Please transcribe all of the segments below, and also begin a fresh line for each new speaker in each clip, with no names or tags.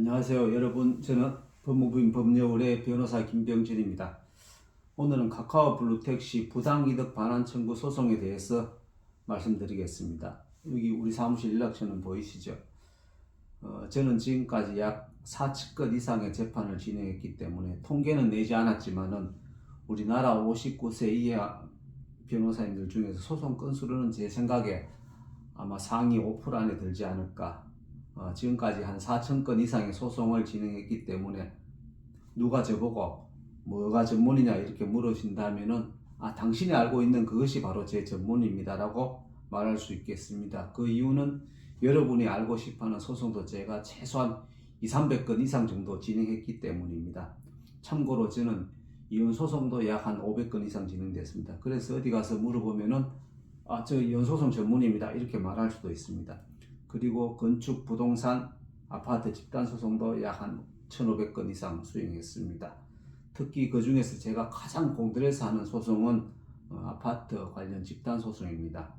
안녕하세요 여러분. 저는 법무부인 법률의 변호사 김병진입니다. 오늘은 카카오 블루택시 부당이득 반환 청구 소송에 대해서 말씀드리겠습니다. 여기 우리 사무실 연락처는 보이시죠? 저는 지금까지 약 4건 이상의 재판을 진행했기 때문에 통계는 내지 않았지만은 우리나라 59세 이하 변호사님들 중에서 소송 건수로는 제 생각에 아마 상위 5% 안에 들지 않을까. 지금까지 한 4,000건 이상의 소송을 진행했기 때문에 누가 저보고 뭐가 전문이냐 이렇게 물으신다면은 당신이 알고 있는 그것이 바로 제 전문입니다 라고 말할 수 있겠습니다. 그 이유는 여러분이 알고 싶어하는 소송도 제가 최소한 200~300건 이상 정도 진행했기 때문입니다. 참고로 저는 이혼 소송도 약 한 500건 이상 진행됐습니다. 그래서 어디 가서 물어보면은 저 이혼 소송 전문입니다 이렇게 말할 수도 있습니다. 그리고 건축, 부동산, 아파트 집단 소송도 약 한 1,500건 이상 수행했습니다. 특히 그 중에서 제가 가장 공들여서 하는 소송은 아파트 관련 집단 소송입니다.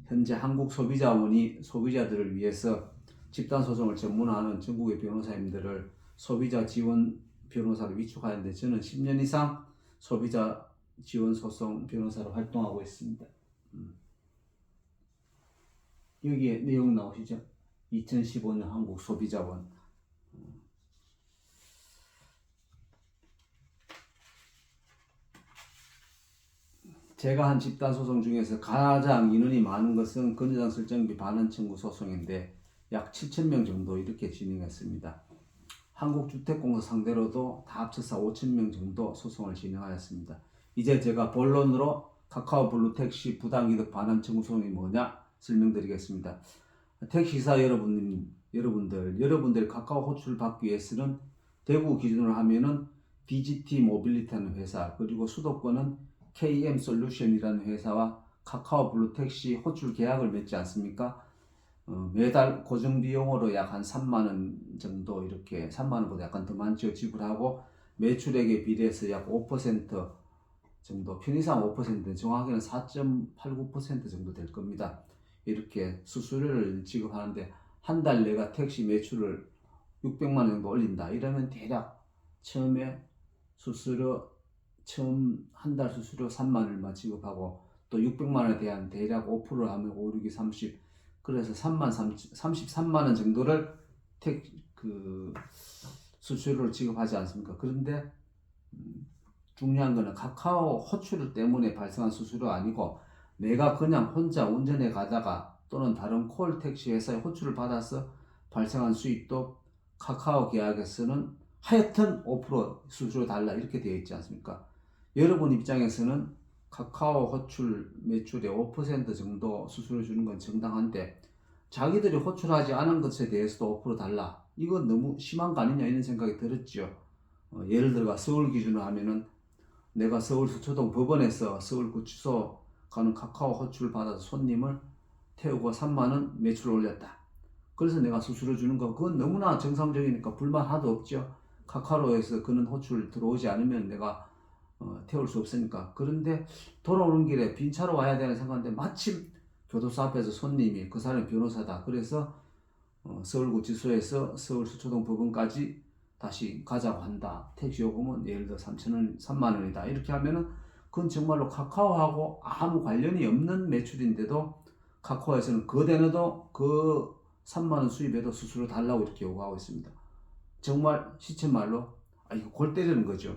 현재 한국소비자원이 소비자들을 위해서 집단 소송을 전문화하는 전국의 변호사님들을 소비자 지원 변호사로 위촉하는데 저는 10년 이상 소비자 지원 소송 변호사로 활동하고 있습니다. 여기에 내용 나오시죠? 2015년 한국소비자원. 제가 한 집단소송 중에서 가장 인원이 많은 것은 건조장 설정비 반환 청구 소송인데 약 7,000명 정도 이렇게 진행했습니다. 한국주택공사 상대로도 다 합쳐서 5,000명 정도 소송을 진행하였습니다. 이제 제가 본론으로 카카오 블루택시 부당이득 반환 청구 소송이 뭐냐 설명드리겠습니다. 택시기사 여러분들 카카오 호출을 받기 위해서는 대구 기준으로 하면은 DGT 모빌리티라는 회사, 그리고 수도권은 KM 솔루션이라는 회사와 카카오 블루택시 호출 계약을 맺지 않습니까? 매달 고정 비용으로 약 한 3만 원 정도, 이렇게 3만 원보다 약간 더 많죠, 지불하고 매출액에 비례해서 약 5% 정도, 편의상 5%, 정확하게는 4.89% 정도 될 겁니다. 이렇게 수수료를 지급하는데 한 달 내가 택시 매출을 600만 원 정도 올린다 이러면 대략 처음에 수수료, 처음 한 달 수수료 3만 원만 지급하고 또 600만 원에 대한 대략 5% 하면 5, 6이 30, 그래서 33만 원 정도를 수수료를 지급하지 않습니까? 그런데 중요한 거는 카카오 호출 때문에 발생한 수수료 아니고 내가 그냥 혼자 운전해 가다가 또는 다른 콜 택시 회사의 호출을 받아서 발생한 수익도 카카오 계약에서는 하여튼 5% 수수료 달라 이렇게 되어 있지 않습니까? 여러분 입장에서는 카카오 호출 매출의 5% 정도 수수료 주는 건 정당한데 자기들이 호출하지 않은 것에 대해서도 5% 달라, 이건 너무 심한 거 아니냐 이런 생각이 들었죠. 예를 들어 서울 기준으로 하면은 내가 서울 서초동 법원에서 서울구치소 가는 카카오 호출을 받아서 손님을 태우고 3만 원 매출을 올렸다. 그래서 내가 수수료 주는 거, 그건 너무나 정상적이니까 불만 하나도 없죠. 카카오에서 그는 호출 들어오지 않으면 내가 태울 수 없으니까. 그런데 돌아오는 길에 빈 차로 와야 되는 생각인데 마침 교도소 앞에서 손님이 그 사람이 변호사다. 그래서 서울구치소에서 서울 서초동 법원까지 다시 가자고 한다. 택시 요금은 예를 들어 3만 원이다. 이렇게 하면은 그건 정말로 카카오하고 아무 관련이 없는 매출인데도 카카오에서는 그대로도 그 3만 원 수입에도 수수료 달라고 이렇게 요구하고 있습니다. 정말 시체말로 이거 골 때리는 거죠.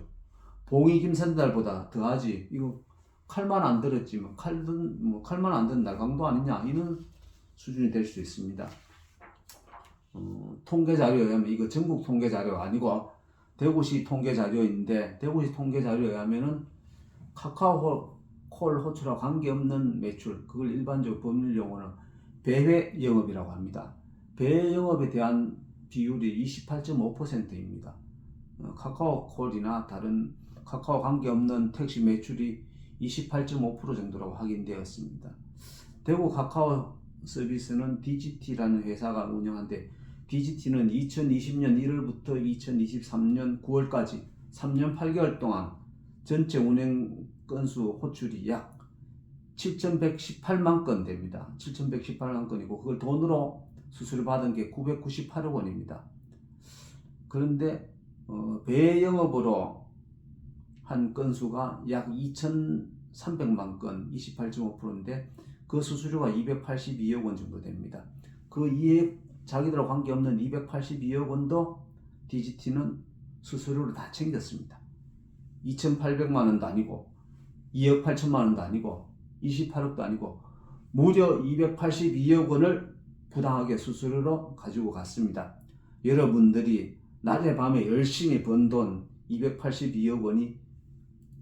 봉이 김선달보다 더하지. 이거 칼만 안 들었지 칼만 안 든 날강도 아니냐 이런 수준이 될 수 있습니다. 통계 자료에 의하면, 이거 전국 통계 자료가 아니고 대구시 통계 자료인데, 대구시 통계 자료에 의하면은 카카오 콜 호출과 관계없는 매출, 그걸 일반적으로 법률 용어는 배회 영업이라고 합니다. 배회 영업에 대한 비율이 28.5%입니다. 카카오 콜이나 다른 카카오 관계없는 택시 매출이 28.5% 정도라고 확인되었습니다. 대구 카카오 서비스는 DGT라는 회사가 운영하는데, DGT는 2020년 1월부터 2023년 9월까지 3년 8개월 동안 전체 운행 건수 호출이 약 7,118만 건 됩니다. 7,118만 건이고 그걸 돈으로 수수료 받은 게 998억 원입니다. 그런데 배영업으로 한 건수가 약 2,300만 건, 28.5%인데 그 수수료가 282억 원 정도 됩니다. 그 이에 자기들하고 관계없는 282억 원도 DGT는 수수료를 다 챙겼습니다. 2,800만 원도 아니고 2억 8천만 원도 아니고 28억도 아니고 무려 282억 원을 부당하게 수수료로 가지고 갔습니다. 여러분들이 낮에 밤에 열심히 번 돈 282억 원이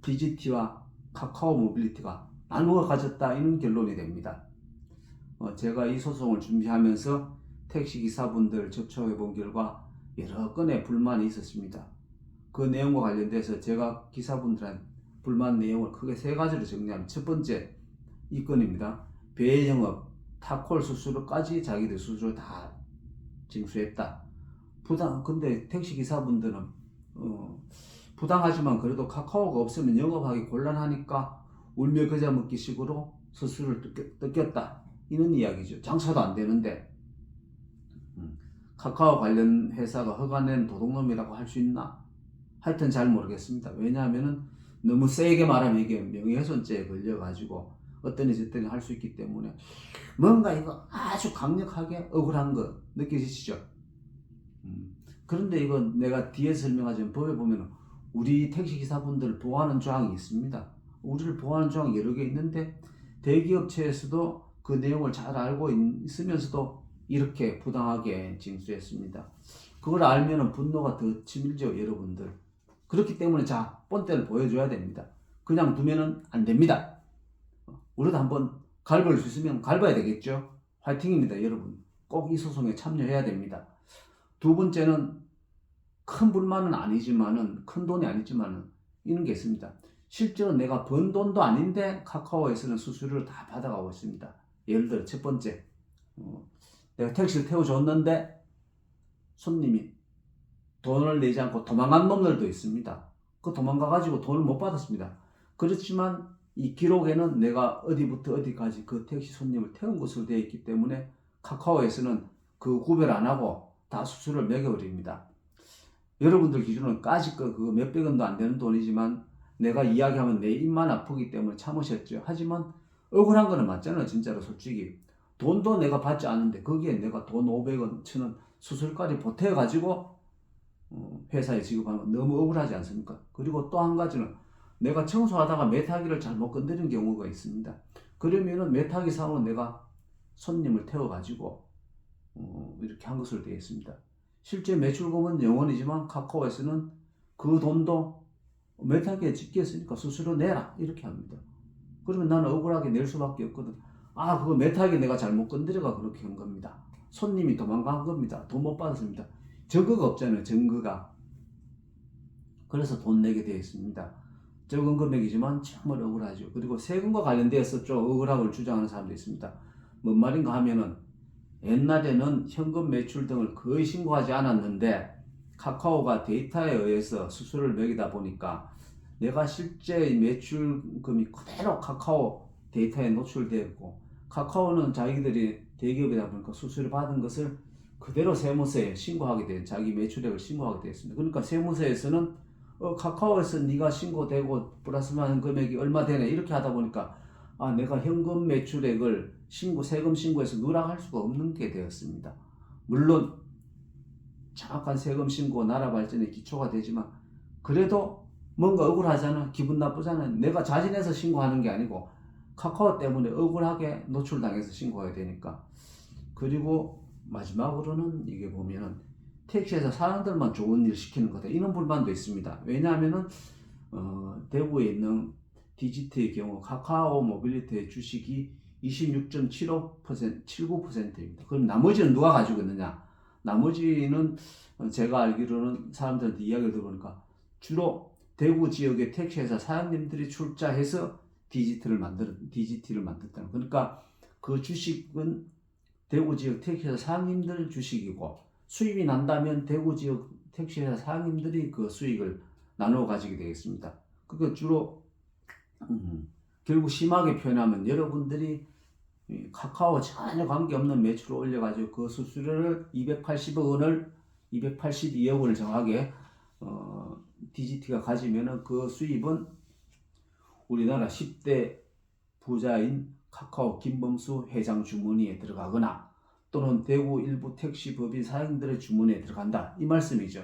DGT와 카카오 모빌리티가 나누어 가졌다, 이런 결론이 됩니다. 제가 이 소송을 준비하면서 택시기사분들 접촉해 본 결과 여러 건의 불만이 있었습니다. 그 내용과 관련돼서 제가 기사분들한테 불만 내용을 크게 세 가지로 정리하면, 첫 번째 이 건입니다. 배영업, 타콜 수수료까지 자기들 수수료 다 징수했다. 근데 택시기사분들은 부당하지만 그래도 카카오가 없으면 영업하기 곤란하니까 울며 겨자 먹기 식으로 수수료를 뜯겼다, 이런 이야기죠. 장사도 안 되는데 카카오 관련 회사가 허가낸 도둑놈이라고 할 수 있나? 하여튼 잘 모르겠습니다. 왜냐하면 너무 세게 말하면 이게 명예훼손죄에 걸려가지고 어떠니 저떠니 할 수 있기 때문에 뭔가 이거 아주 강력하게 억울한 거 느껴지시죠? 그런데 이건 내가 뒤에 설명하지만 법에 보면 우리 택시기사분들을 보호하는 조항이 있습니다. 우리를 보호하는 조항이 여러 개 있는데 대기업체에서도 그 내용을 잘 알고 있으면서도 이렇게 부당하게 징수했습니다. 그걸 알면 분노가 더 치밀죠, 여러분들. 그렇기 때문에 자, 본때를 보여줘야 됩니다. 그냥 두면은 안 됩니다. 우리도 한번 갈볼 수 있으면 갈봐야 되겠죠. 화이팅입니다, 여러분. 꼭 이 소송에 참여해야 됩니다. 두 번째는 큰 불만은 아니지만은, 큰 돈이 아니지만은 이런 게 있습니다. 실제로 내가 번 돈도 아닌데 카카오에서는 수수료를 다 받아가고 있습니다. 예를 들어 첫 번째, 내가 택시를 태워줬는데 손님이 돈을 내지 않고 도망간 놈들도 있습니다. 그 도망가가지고 돈을 못 받았습니다. 그렇지만 이 기록에는 내가 어디부터 어디까지 그 택시 손님을 태운 것으로 되어 있기 때문에 카카오에서는 그 구별 안 하고 다 수수료를 매겨버립니다. 여러분들 기준으로는 까짓 거 그거 몇백 원도 안 되는 돈이지만 내가 이야기하면 내 입만 아프기 때문에 참으셨죠. 하지만 억울한 거는 맞잖아요, 진짜로. 솔직히 돈도 내가 받지 않는데 거기에 내가 돈 500원, 1000원 수수료까지 보태가지고 회사에 지급하는 건 너무 억울하지 않습니까? 그리고 또 한 가지는 내가 청소하다가 메타기를 잘못 건드린 경우가 있습니다. 그러면은 메타기 상으로 내가 손님을 태워가지고 이렇게 한 것으로 되어 있습니다. 실제 매출금은 0원이지만 카카오에서는 그 돈도 메타기에 집계했으니까 수수료 내라, 이렇게 합니다. 그러면 나는 억울하게 낼 수밖에 없거든. 그거 메타기 내가 잘못 건드려가 그렇게 한 겁니다. 손님이 도망간 겁니다. 돈 못 받았습니다. 증거가 없잖아요, 증거가. 그래서 돈 내게 되어 있습니다. 적은 금액이지만 정말 억울하죠. 그리고 세금과 관련되어서 좀 억울함을 주장하는 사람도 있습니다. 뭔 말인가 하면은 옛날에는 현금 매출 등을 거의 신고하지 않았는데 카카오가 데이터에 의해서 수수료를 매기다 보니까 내가 실제 매출금이 그대로 카카오 데이터에 노출되었고, 카카오는 자기들이 대기업이다 보니까 수수료 받은 것을 그대로 세무서에 신고하게 된, 자기 매출액을 신고하게 되었습니다. 그러니까 세무서에서는 카카오에서 네가 신고되고 플러스만 금액이 얼마 되네, 이렇게 하다 보니까 내가 현금 매출액을 세금 신고해서 누락할 수가 없는 게 되었습니다. 물론 정확한 세금 신고 나라 발전에 기초가 되지만 그래도 뭔가 억울하잖아, 기분 나쁘잖아. 내가 자진해서 신고하는 게 아니고 카카오 때문에 억울하게 노출당해서 신고해야 되니까. 그리고 마지막으로는 이게 보면은 택시에서 사람들만 좋은 일 시키는 거다, 이런 불만도 있습니다. 왜냐하면은 대구에 있는 DGT의 경우 카카오 모빌리티의 주식이 26.75%, 79%입니다. 그럼 나머지는 누가 가지고 있느냐? 나머지는 제가 알기로는 사람들한테 이야기를 들어보니까 주로 대구 지역의 택시회사 사장님들이 출자해서 DGT를 만들었다. 그러니까 그 주식은 대구 지역 택시회사 사장님들 주식이고, 수입이 난다면 대구 지역 택시회사 사장님들이 그 수익을 나누어 가지게 되겠습니다. 그러니까 주로 결국 심하게 표현하면 여러분들이 카카오 전혀 관계없는 매출을 올려가지고 그 수수료를 280억 원을 282억 원을 정확하게 DGT가 가지면은 그 수입은 우리나라 10대 부자인 카카오 김범수 회장 주머니에 들어가거나 또는 대구 일부 택시 법인 사장들의 주머니에 들어간다, 이 말씀이죠.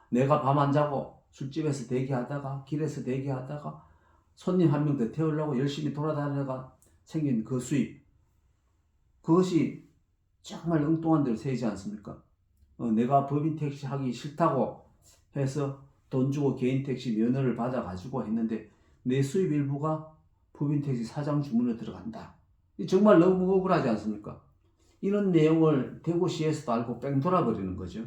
내가 밤 안 자고 술집에서 대기하다가 길에서 대기하다가 손님 한 명 더 태우려고 열심히 돌아다니다가 생긴 그 수입, 그것이 정말 엉뚱한 대로 세이지 않습니까? 내가 법인 택시 하기 싫다고 해서 돈 주고 개인 택시 면허를 받아 가지고 했는데 내 수입 일부가 법인 택시 사장 주문에 들어간다. 정말 너무 억울하지 않습니까? 이런 내용을 대구시에서도 알고 뺑 돌아버리는 거죠.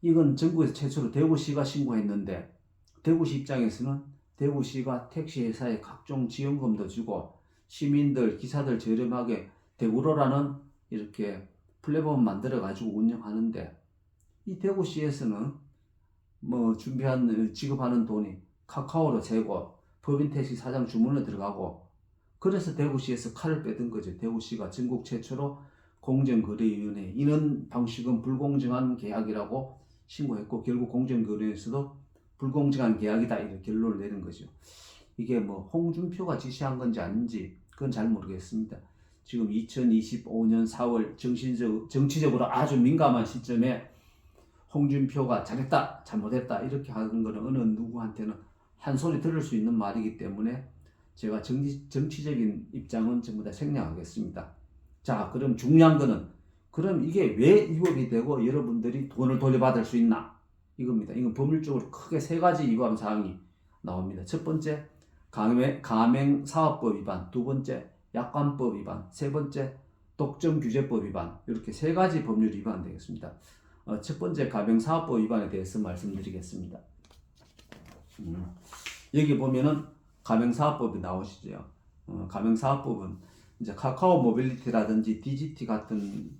이건 전국에서 최초로 대구시가 신고했는데, 대구시 입장에서는 대구시가 택시회사에 각종 지원금도 주고 시민들, 기사들 저렴하게 대구로라는 이렇게 플랫폼 만들어 가지고 운영하는데, 이 대구시에서는 뭐 지급하는 돈이 카카오로 재고 법인 택시 사장 주문에 들어가고, 그래서 대구시에서 칼을 빼든 거죠. 대구시가 전국 최초로 공정거래위원회 이런 방식은 불공정한 계약이라고 신고했고, 결국 공정거래에서도 불공정한 계약이다 이렇게 결론을 내린 거죠. 이게 뭐 홍준표가 지시한 건지 아닌지 그건 잘 모르겠습니다. 지금 2025년 4월 정치적으로 아주 민감한 시점에 홍준표가 잘했다, 잘못했다 이렇게 하는 거는 어느 누구한테는 한 소리 들을 수 있는 말이기 때문에 제가 정치적인 입장은 전부 다 생략하겠습니다. 자, 그럼 중요한 거는, 그럼 이게 왜 위법이 되고 여러분들이 돈을 돌려받을 수 있나? 이겁니다. 이건 법률적으로 크게 세 가지 위반 사항이 나옵니다. 첫 번째, 가맹사업법 위반, 두 번째, 약관법 위반, 세 번째, 독점규제법 위반, 이렇게 세 가지 법률 위반 되겠습니다. 첫 번째, 가맹사업법 위반에 대해서 말씀드리겠습니다. 여기 보면은 가맹사업법이 나오시죠. 가맹사업법은 이제 카카오 모빌리티라든지 DGT 같은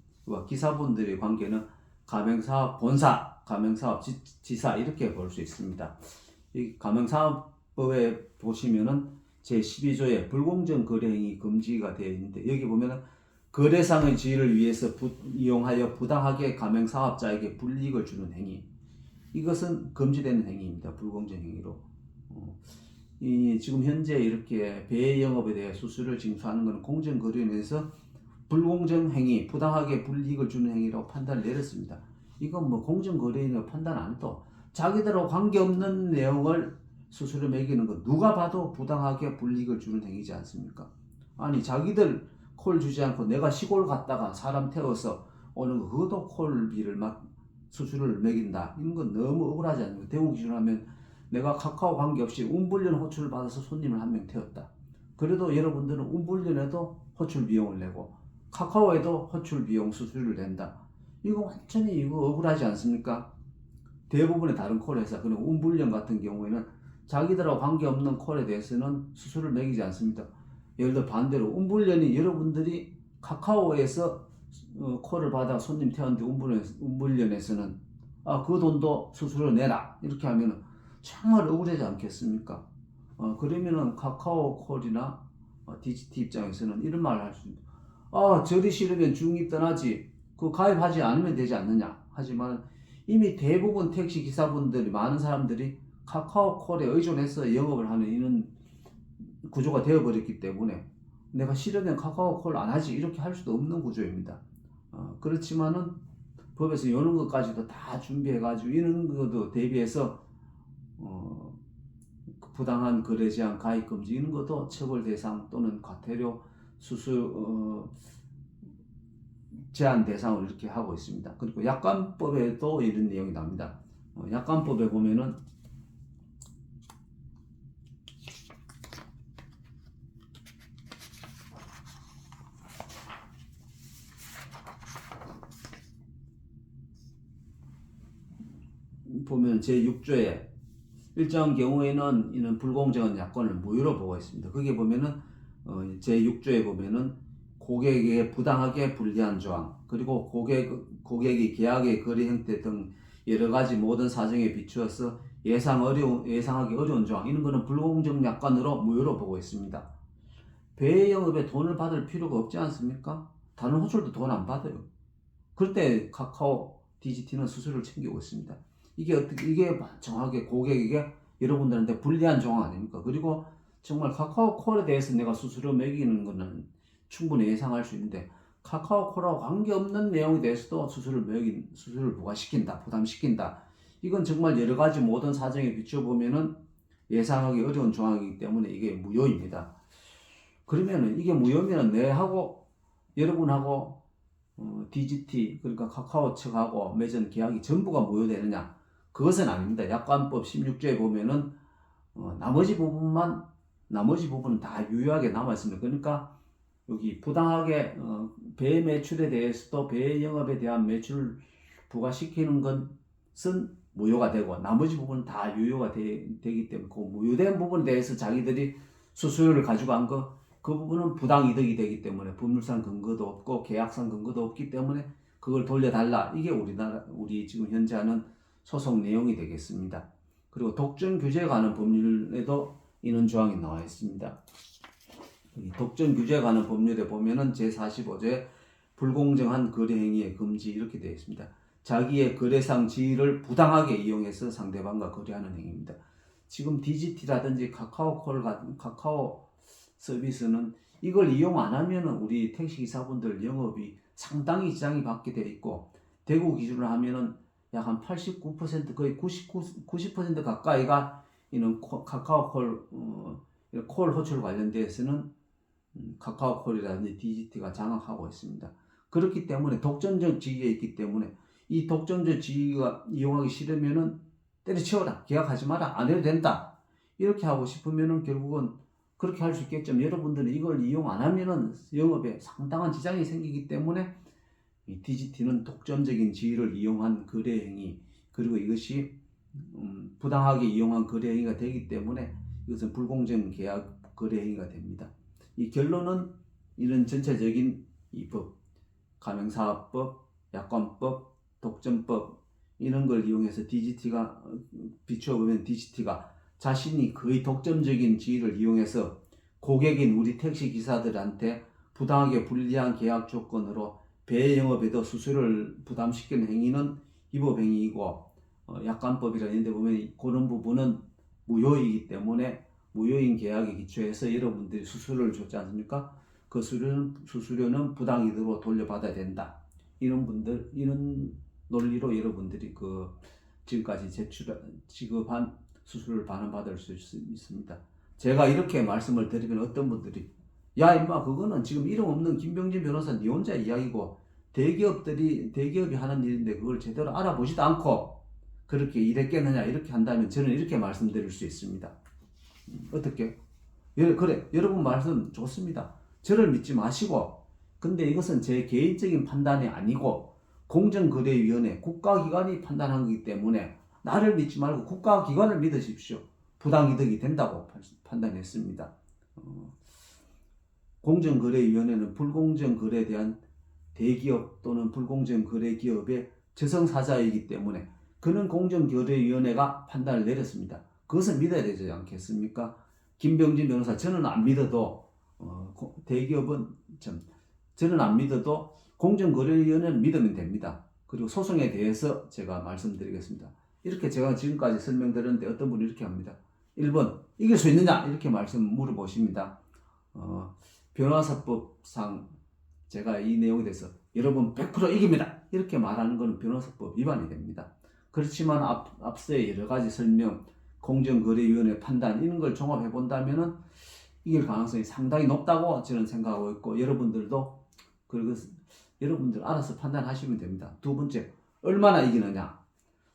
기사분들의 관계는 가맹사업 본사, 가맹사업 지사 이렇게 볼 수 있습니다. 이 가맹사업법에 보시면은 제12조에 불공정 거래행위 금지가 되어 있는데, 여기 보면은 거래상의 지위를 위해서 이용하여 부당하게 가맹사업자에게 불이익을 주는 행위, 이것은 금지되는 행위입니다. 불공정 행위로. 지금 현재 이렇게 배영업에 대해 수수료를 징수하는 것은 공정거래위원회에서 불공정 행위, 부당하게 불이익을 주는 행위라고 판단을 내렸습니다. 이건 뭐 공정거래위원회가 판단 안 해도 자기들하고 관계없는 내용을 수수료 매기는 건 누가 봐도 부당하게 불이익을 주는 행위지 않습니까? 아니, 자기들 콜 주지 않고 내가 시골 갔다가 사람 태워서 오는 거, 그것도 콜비를 막 수수료를 매긴다, 이런 건 너무 억울하지 않습니까? 대구 기준으로 하면 내가 카카오 관계없이 운불련 호출을 받아서 손님을 한 명 태웠다. 그래도 여러분들은 운불련에도 호출 비용을 내고 카카오에도 호출 비용 수수료를 낸다. 이거 완전히 이거 억울하지 않습니까? 대부분의 다른 콜 회사, 그리고 운불련 같은 경우에는 자기들하고 관계없는 콜에 대해서는 수수료를 매기지 않습니다. 예를 들어 반대로 운불련이 여러분들이 카카오에서 콜을 받아 손님 태웠는데 운불련에서는 그 돈도 수수료 내라 이렇게 하면은 정말 억울하지 않겠습니까? 그러면은 카카오 콜이나 DGT 입장에서는 이런 말을 할 수 있습니다. 저리 싫으면 중립 떠나지, 그 가입하지 않으면 되지 않느냐. 하지만 이미 대부분 택시 기사분들이, 많은 사람들이 카카오 콜에 의존해서 영업을 하는 이런 구조가 되어버렸기 때문에 내가 싫으면 카카오 콜 안 하지 이렇게 할 수도 없는 구조입니다. 그렇지만은 법에서 이런 것까지도 다 준비해가지고 이런 것도 대비해서 부당한 거래 제한, 가입 금지 이런 것도 처벌 대상 또는 과태료 수수 제한 대상으로 이렇게 하고 있습니다. 그리고 약관법에도 이런 내용이 나옵니다. 약관법에 보면은 제6조에 일정 경우에는 이는 불공정한 약관을 무효로 보고 있습니다. 거기에 보면은 제6조에 보면은 고객에게 부당하게 불리한 조항, 그리고 고객이 계약의 거래 형태 등 여러 가지 모든 사정에 비추어서 예상하기 어려운 조항, 이런 거는 불공정 약관으로 무효로 보고 있습니다. 배영업에 돈을 받을 필요가 없지 않습니까? 다른 호출도 돈 안 받아요. 그럴 때 카카오 DGT는 수수료를 챙기고 있습니다. 이게 정확하게 고객에게 여러분들한테 불리한 조항 아닙니까? 그리고 정말 카카오콜에 대해서 내가 수수료 매기는 거는 충분히 예상할 수 있는데 카카오콜하고 관계없는 내용에 대해서도 수수료를 부과시킨다, 부담시킨다. 이건 정말 여러 가지 모든 사정에 비춰보면은 예상하기 어려운 조항이기 때문에 이게 무효입니다. 그러면은 이게 무효면은 내하고 여러분하고 DGT 그러니까 카카오 측하고 맺은 계약이 전부가 무효되느냐? 그것은 아닙니다. 약관법 16조에 보면은 나머지 부분은 다 유효하게 남아 있습니다. 그러니까 여기 부당하게 배 매출에 대해서도 배 영업에 대한 매출을 부과시키는 것은 무효가 되고 나머지 부분은 다 유효가 되기 때문에 그 무효된 부분에 대해서 자기들이 수수료를 가져간 그 부분은 부당이득이 되기 때문에 법률상 근거도 없고 계약상 근거도 없기 때문에 그걸 돌려달라. 이게 우리 지금 현재 하는 소송 내용이 되겠습니다. 그리고 독점 규제에 관한 법률에도 이런 조항이 나와 있습니다. 독점 규제에 관한 법률에 보면은 제45조에 불공정한 거래 행위의 금지 이렇게 되어 있습니다. 자기의 거래상 지위를 부당하게 이용해서 상대방과 거래하는 행위입니다. 지금 DGT라든지 카카오 서비스는 이걸 이용 안 하면은 우리 택시기사분들 영업이 상당히 지장이 받게 되어 있고 대구 기준으로 하면은 약 한 89% 거의 90% 가까이가 이는 카카오콜 콜 호출 관련돼서는 카카오콜이라든지 DGT가 장악하고 있습니다. 그렇기 때문에 독점적 지위에 있기 때문에 이 독점적 지위가 이용하기 싫으면은 때려치워라, 계약하지 마라, 안 해도 된다 이렇게 하고 싶으면은 결국은 그렇게 할 수 있겠지만 여러분들은 이걸 이용 안 하면은 영업에 상당한 지장이 생기기 때문에 이 DGT는 독점적인 지위를 이용한 거래 행위 그리고 이것이 부당하게 이용한 거래 행위가 되기 때문에 이것은 불공정 계약 거래 행위가 됩니다. 이 결론은 이런 전체적인 이 법, 가맹사업법, 약관법, 독점법 이런 걸 이용해서 DGT가 비추어보면 DGT가 자신이 거의 독점적인 지위를 이용해서 고객인 우리 택시 기사들한테 부당하게 불리한 계약 조건으로 배 영업에도 수수료를 부담시키는 행위는 위법 행위이고 약관법이라 이런 데 보면 그런 부분은 무효이기 때문에 무효인 계약에 기초해서 여러분들이 수수료를 줬지 않습니까? 그 수수료는 부당이득으로 돌려받아야 된다. 이런 논리로 여러분들이 지금까지 지급한 수수료를 반환받을 수 있습니다. 제가 이렇게 말씀을 드리면 어떤 분들이 야 임마 그거는 지금 이름 없는 김병진 변호사 니 혼자 이야기고 대기업이 하는 일인데 그걸 제대로 알아보지도 않고 그렇게 일했겠느냐 이렇게 한다면 저는 이렇게 말씀드릴 수 있습니다. 어떻게? 그래 여러분 말씀 좋습니다. 저를 믿지 마시고 근데 이것은 제 개인적인 판단이 아니고 공정거래위원회 국가기관이 판단한 거기 때문에 나를 믿지 말고 국가기관을 믿으십시오. 부당이득이 된다고 판단했습니다. 공정거래위원회는 불공정거래에 대한 대기업 또는 불공정거래기업의 저성사자이기 때문에 그는 공정거래위원회가 판단을 내렸습니다. 그것을 믿어야 되지 않겠습니까? 김병진 변호사 저는 안 믿어도 저는 안 믿어도 공정거래위원회는 믿으면 됩니다. 그리고 소송에 대해서 제가 말씀드리겠습니다. 이렇게 제가 지금까지 설명드렸는데 어떤 분이 이렇게 합니다. 1번 이길 수 있느냐 이렇게 물어보십니다. 변호사법상 제가 이 내용에 대해서 여러분 100% 이깁니다 이렇게 말하는 것은 변호사법 위반이 됩니다. 그렇지만 앞서의 여러 가지 설명 공정거래위원회 판단 이런 걸 종합해 본다면은 이길 가능성이 상당히 높다고 저는 생각하고 있고 여러분들도 여러분들 알아서 판단하시면 됩니다. 두 번째 얼마나 이기느냐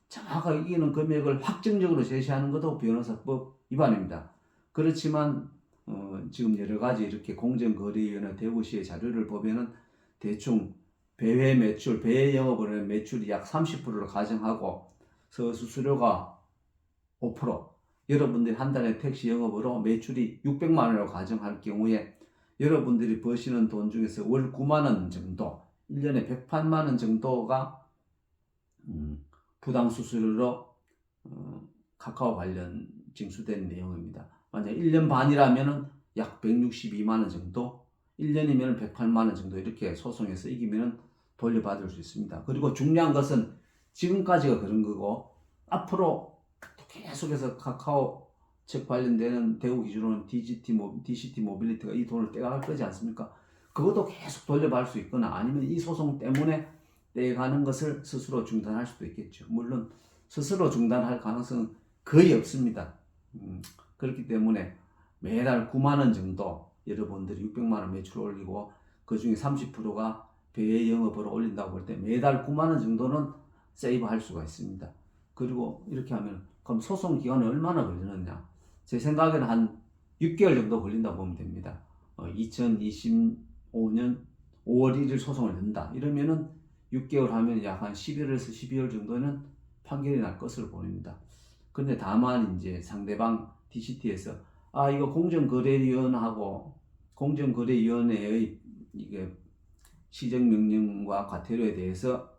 정확하게 이기는 금액을 확정적으로 제시하는 것도 변호사법 위반입니다. 그렇지만 지금 여러 가지 이렇게 공정거래위원회 대구시의 자료를 보면은 대충 배회 매출, 배회 영업원의 매출이 약 30%를 가정하고 수수료가 5%, 여러분들이 한 달에 택시 영업으로 매출이 600만 원으로 가정할 경우에 여러분들이 버시는 돈 중에서 월 9만 원 정도, 1년에 108만 원 정도가 부당 수수료로 카카오 관련 징수된 내용입니다. 만약 1년 반이라면은 약 162만 원 정도, 1년이면 108만 원 정도 이렇게 소송에서 이기면 돌려받을 수 있습니다. 그리고 중요한 것은 지금까지가 그런 거고 앞으로 또 계속해서 카카오 책 관련되는 대우 기준으로는 DCT 모빌리티가 이 돈을 떼갈 거지 않습니까? 그것도 계속 돌려받을 수 있거나 아니면 이 소송 때문에 떼가는 것을 스스로 중단할 수도 있겠죠. 물론 스스로 중단할 가능성은 거의 없습니다. 그렇기 때문에 매달 9만 원 정도 여러분들이 600만 원 매출 올리고 그 중에 30%가 배의 영업으로 올린다고 볼 때 매달 9만 원 정도는 세이브 할 수가 있습니다. 그리고 이렇게 하면 그럼 소송 기간이 얼마나 걸리느냐? 제 생각에는 한 6개월 정도 걸린다고 보면 됩니다. 2025년 5월 1일 소송을 낸다. 이러면은 6개월 하면 약 한 11월에서 12월 정도는 판결이 날 것으로 보입니다. 근데 다만 이제 상대방 DCT에서 이거 공정거래위원회하고 공정거래위원회의 이게 시정명령과 과태료에 대해서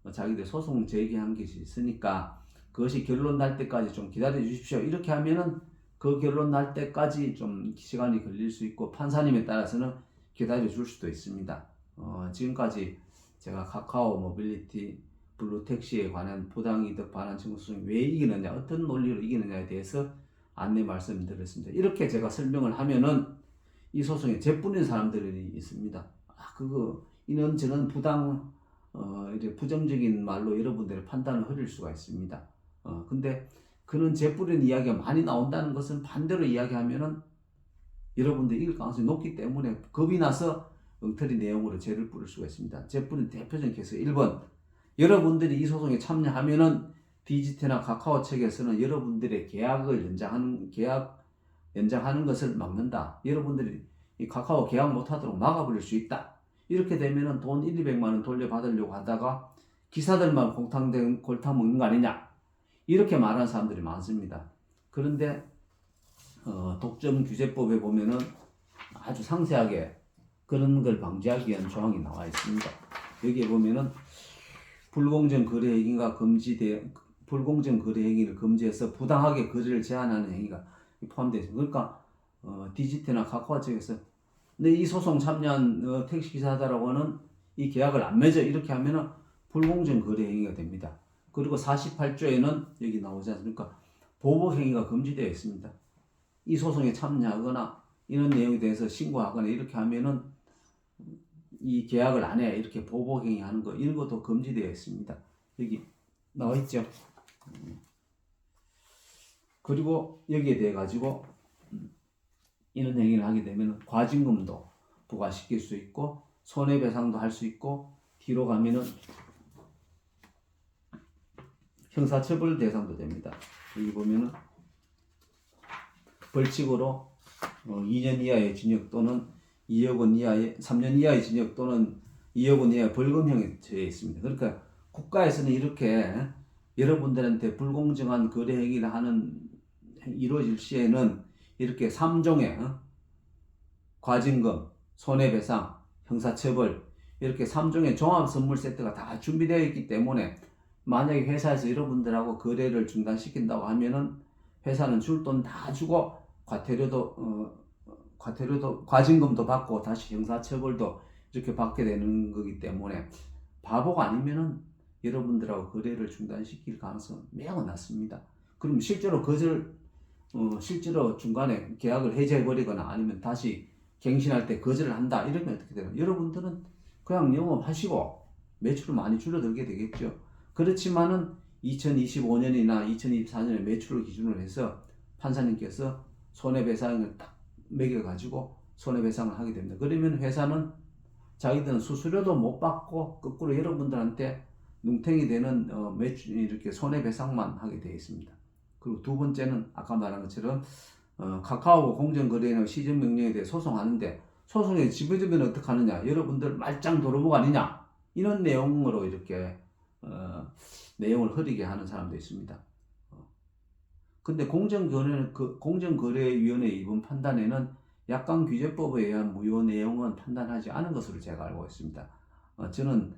자기들 소송 제기한 것이 있으니까 그것이 결론 날 때까지 좀 기다려 주십시오. 이렇게 하면은 그 결론 날 때까지 좀 시간이 걸릴 수 있고 판사님에 따라서는 기다려 줄 수도 있습니다. 지금까지 제가 카카오 모빌리티 블루 택시에 관한 부당이득 반환 청구 소송이 왜 이기느냐, 어떤 논리로 이기느냐에 대해서 안내 말씀드렸습니다. 이렇게 제가 설명을 하면은 이 소송에 제뿐인 사람들이 있습니다. 그거 이는 저는 이제 부정적인 말로 여러분들의 판단을 흐릴 수가 있습니다. 근데 그는 제뿌린 이야기가 많이 나온다는 것은 반대로 이야기하면은 여러분들이 이길 가능성이 높기 때문에 겁이 나서 엉터리 내용으로 죄를 뿌릴 수가 있습니다. 제뿌린 대표적인 케이스 1번, 여러분들이 이 소송에 참여하면은 디지털이나 카카오 측에서는 여러분들의 계약 연장하는 것을 막는다. 여러분들이 이 카카오 계약 못하도록 막아버릴 수 있다. 이렇게 되면은 돈 200만 원 돌려받으려고 하다가 기사들만 골탕 먹는 거 아니냐, 이렇게 말하는 사람들이 많습니다. 그런데 독점규제법에 보면은 아주 상세하게 그런 걸 방지하기 위한 조항이 나와 있습니다. 여기에 보면은 불공정 거래 행위를 금지해서 부당하게 거래를 제한하는 행위가 포함되어 있습니다. 그러니까 디지털이나 카카오 측에서 근데 이 소송 참여한 택시기사들하고는 이 계약을 안 맺어, 이렇게 하면은 불공정 거래 행위가 됩니다. 그리고 48조에는 여기 나오지 않습니까? 보복 행위가 금지되어 있습니다. 이 소송에 참여하거나 이런 내용에 대해서 신고하거나 이렇게 하면은 이 계약을 안 해, 이렇게 보복 행위 하는 거, 이런 것도 금지되어 있습니다. 여기 나와 있죠. 그리고 여기에 대해 가지고 이런 행위를 하게 되면 과징금도 부과시킬 수 있고 손해배상도 할 수 있고 뒤로 가면은 형사처벌 대상도 됩니다. 여기 보면은 벌칙으로 2년 이하의 징역 또는 2억 원 이하의 3년 이하의 징역 또는 2억 원 이하의 벌금형에 처해 있습니다. 그러니까 국가에서는 이렇게 여러분들한테 불공정한 거래 행위를 이루어질 시에는 이렇게 3종의 과징금, 손해배상, 형사처벌, 이렇게 3종의 종합 선물 세트가 다 준비되어 있기 때문에 만약에 회사에서 여러분들하고 거래를 중단시킨다고 하면은 회사는 줄 돈 다 주고 과징금도 받고 다시 형사처벌도 이렇게 받게 되는 거기 때문에 바보가 아니면은 여러분들하고 거래를 중단시킬 가능성은 매우 낮습니다. 그럼 실제로 실제로 중간에 계약을 해제해버리거나 아니면 다시 갱신할 때 거절을 한다, 이러면 어떻게 되나? 여러분들은 그냥 영업하시고 매출을 많이 줄어들게 되겠죠. 그렇지만은 2025년이나 2024년에 매출을 기준으로 해서 판사님께서 손해배상을 딱 매겨가지고 손해배상을 하게 됩니다. 그러면 회사는 자기들은 수수료도 못 받고 거꾸로 여러분들한테 눈탱이 되는 매출 이렇게 손해배상만 하게 되어 있습니다. 그리고 두 번째는 아까 말한 것처럼 카카오 공정거래나 시정명령에 대해 소송하는데 소송에 집어주면 어떡하느냐, 여러분들 말짱 도루묵 아니냐, 이런 내용으로 이렇게 내용을 흐리게 하는 사람도 있습니다. 근데 공정거래위원회 이번 판단에는 약관규제법에 의한 무효 내용은 판단하지 않은 것으로 제가 알고 있습니다. 저는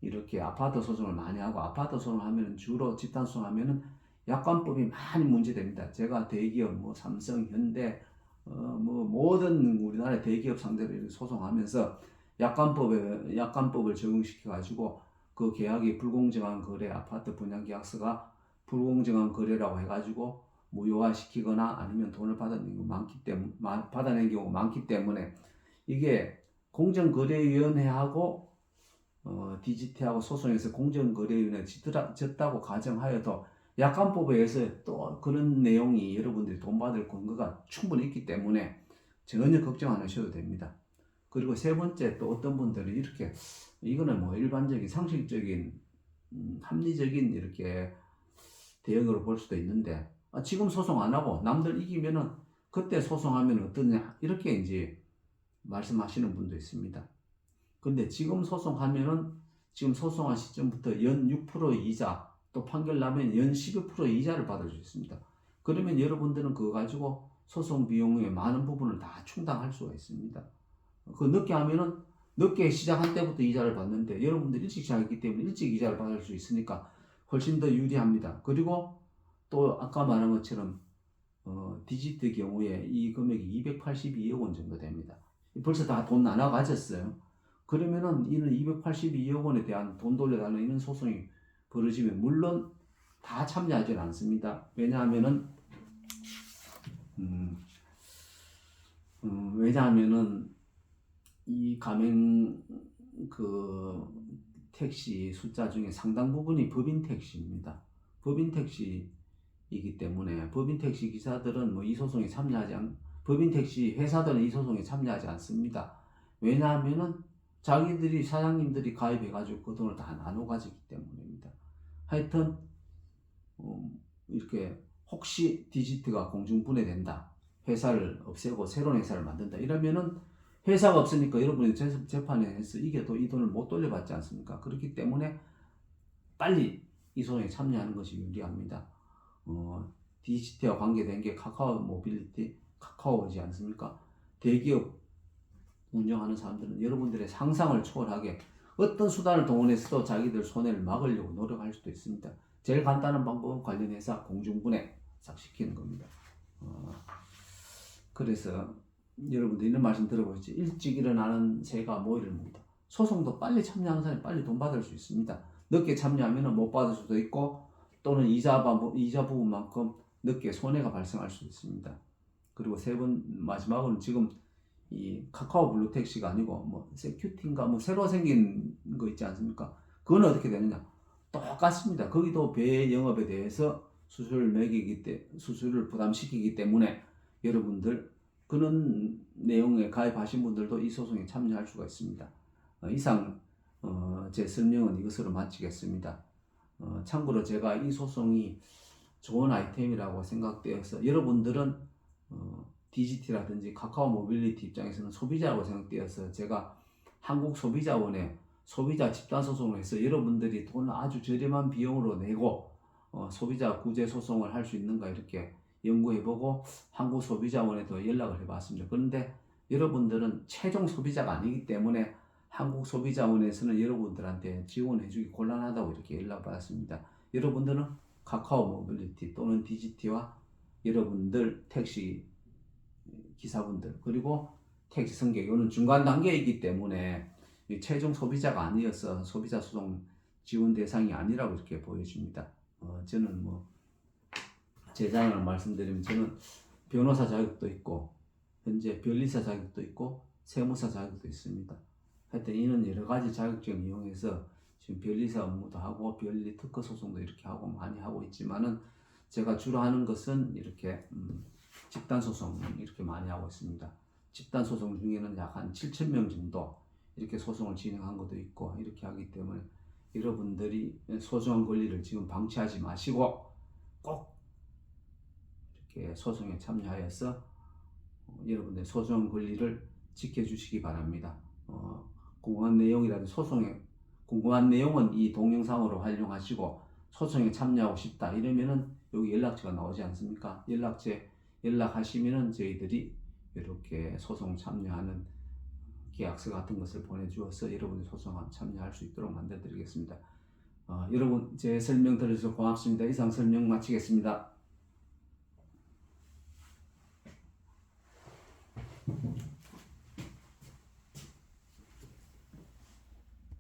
이렇게 아파트 소송을 많이 하고 아파트 소송을 하면 주로 집단 소송하면은 약관법이 많이 문제됩니다. 제가 대기업 삼성, 현대 모든 우리나라 대기업 상대로 소송하면서 약관법을 적용시켜 가지고 그 계약이 불공정한 거래, 아파트 분양 계약서가 불공정한 거래라고 해가지고 무효화시키거나 아니면 돈을 받아낸 경우가 많기 때문에 이게 공정거래위원회하고 DGT하고 소송에서 공정거래위원회 졌다고 가정하여도 약관법에 의해서 또 그런 내용이 여러분들이 돈 받을 근거가 충분히 있기 때문에 전혀 걱정 안 하셔도 됩니다. 그리고 세 번째, 또 어떤 분들은 이렇게, 이거는 뭐 일반적인 상식적인 합리적인 이렇게 대응으로 볼 수도 있는데, 지금 소송 안 하고 남들 이기면은 그때 소송하면 어떠냐, 이렇게 이제 말씀하시는 분도 있습니다. 근데 지금 소송하면은 지금 소송한 시점부터 연 6% 이자, 또 판결 나면 연 12% 이자를 받을 수 있습니다. 그러면 여러분들은 그거 가지고 소송 비용의 많은 부분을 다 충당할 수가 있습니다. 그 늦게 하면은 늦게 시작한 때부터 이자를 받는데, 여러분들 일찍 시작했기 때문에 일찍 이자를 받을 수 있으니까 훨씬 더 유리합니다. 그리고 또 아까 말한 것처럼 디지트 경우에 이 금액이 282억 원 정도 됩니다. 벌써 다 돈 나눠 가졌어요. 그러면은 이는 282억 원에 대한 돈 돌려달라는 이런 소송이 벌어지면 물론 다 참여하지는 않습니다. 왜냐하면은 이 가맹 그 택시 숫자 중에 상당 부분이 법인 택시입니다. 법인 택시이기 때문에 법인 택시 기사들은 이 소송에 법인 택시 회사들은 이 소송에 참여하지 않습니다. 왜냐하면은 자기들이 사장님들이 가입해가지고 그 돈을 다 나눠 가지기 때문입니다. 하여튼 이렇게 혹시 디지트가 공중분해된다, 회사를 없애고 새로운 회사를 만든다 이러면은 회사가 없으니까 여러분이 재판에서 이겨도 이 돈을 못 돌려받지 않습니까? 그렇기 때문에 빨리 이 소송에 참여하는 것이 유리합니다. 디지트와 관계된 게 카카오 모빌리티, 카카오이지 않습니까? 대기업 운영하는 사람들은 여러분들의 상상을 초월하게 어떤 수단을 동원해서도 자기들 손해를 막으려고 노력할 수도 있습니다. 제일 간단한 방법은 관련해서 공중분해 싹 시키는 겁니다. 그래서 여러분들 이런 말씀 들어보시죠. 일찍 일어나는 새가 모이를 묻다. 소송도 빨리 참여하는 사람이 빨리 돈 받을 수 있습니다. 늦게 참여하면 못 받을 수도 있고, 또는 이자 부분만큼 늦게 손해가 발생할 수 있습니다. 그리고 마지막으로는 지금 이 카카오 블루 택시가 아니고 세큐티인가 새로 생긴 거 있지 않습니까? 그건 어떻게 되느냐? 똑같습니다. 거기도 배 영업에 대해서 수수료를 부담시키기 때문에 여러분들 그런 내용에 가입하신 분들도 이 소송에 참여할 수가 있습니다. 이상 제 설명은 이것으로 마치겠습니다. 참고로 제가 이 소송이 좋은 아이템이라고 생각되어서 여러분들은 DGT라든지 카카오 모빌리티 입장에서는 소비자라고 생각되어서 제가 한국소비자원에 소비자 집단소송을 해서 여러분들이 돈을 아주 저렴한 비용으로 내고 소비자 구제 소송을 할 수 있는가 이렇게 연구해보고 한국소비자원에도 연락을 해봤습니다. 그런데 여러분들은 최종 소비자가 아니기 때문에 한국소비자원에서는 여러분들한테 지원해주기 곤란하다고 이렇게 연락을 받았습니다. 여러분들은 카카오 모빌리티 또는 DGT와 여러분들 택시 기사분들 그리고 택시 승객 이거는 중간 단계이기 때문에 최종 소비자가 아니어서 소비자 소송 지원 대상이 아니라고 이렇게 보여집니다. 저는 제 자랑을 말씀드리면 저는 변호사 자격도 있고 현재 변리사 자격도 있고 세무사 자격도 있습니다. 하여튼 이는 여러 가지 자격증을 이용해서 지금 변리사 업무도 하고 변리 특허 소송도 이렇게 하고 많이 하고 있지만은 제가 주로 하는 것은 이렇게 집단 소송 이렇게 많이 하고 있습니다. 집단 소송 중에는 약 한 7,000명 정도 이렇게 소송을 진행한 것도 있고 이렇게 하기 때문에 여러분들이 소중한 권리를 지금 방치하지 마시고 꼭 이렇게 소송에 참여하여서 여러분들의 소중한 권리를 지켜주시기 바랍니다. 궁금한 내용이라도 궁금한 내용은 이 동영상으로 활용하시고 소송에 참여하고 싶다 이러면은 여기 연락처가 나오지 않습니까? 연락하시면은 저희들이 이렇게 소송 참여하는 계약서 같은 것을 보내주어서 여러분의 소송에 참여할 수 있도록 만들어 드리겠습니다. 여러분 제 설명 들어주셔서 고맙습니다. 이상 설명 마치겠습니다.